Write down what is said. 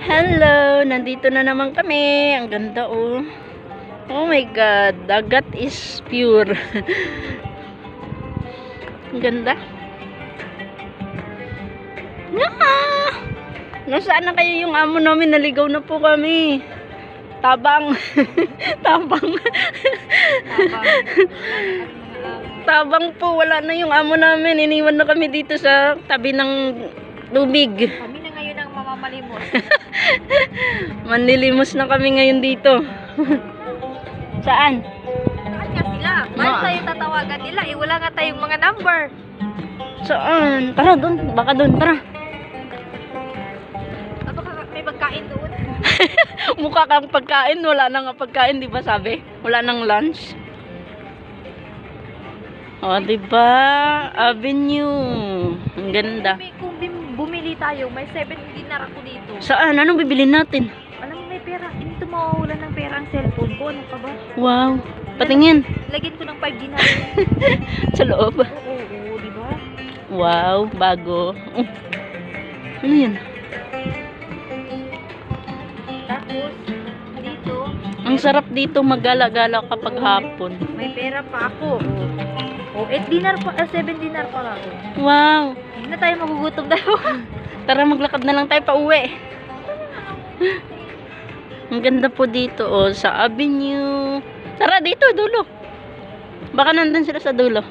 Hello! Nandito na naman kami. Ang ganda oh. Oh my God. Dagat is pure. Ang ganda. Ah! Nasaan na kayo yung amo namin? Naligaw na po kami. Tabang. Tabang. Tabang po. Wala na yung amo namin. Iniwan na kami dito sa tabi ng tubig. Kami na ngayon ang mamamalimos. Manlilimos na kami ngayon dito. Saan? Saan nga sila? Paano tayo tatawagan nila? Eh, wala nga tayong mga number. Saan? Tara doon. Baka doon. Tara. Baka may pagkain doon. Mukha kang pagkain. Wala na nga pagkain, di ba sabi? Wala nang lunch. O, di ba? Avenue. Ang ganda. Kung bumili tayo, may 7 dinar ako dito. Saan? Anong bibilin natin? Alam mo, may pera. Hindi ito mawawala ng pera ang cellphone ko. Ano ka ba? Wow. Patingin. Lagyan ko ng 5 dinar. Sa loob. Oo, di ba? Wow. Bago. Oh. Ano yan? Tapos, dito, Ang sarap dito magala-gala kapag hapon. may pera pa ako. Oh, 8 dinar pa, 7 dinar pa ako. Wow. Hindi na tayo magugutom dalawa. Tara, maglakad na lang tayo pa uwi. Ang ganda po dito, oh, sa Avenue. Tara, dito, dulo. Baka nandun sila sa dulo.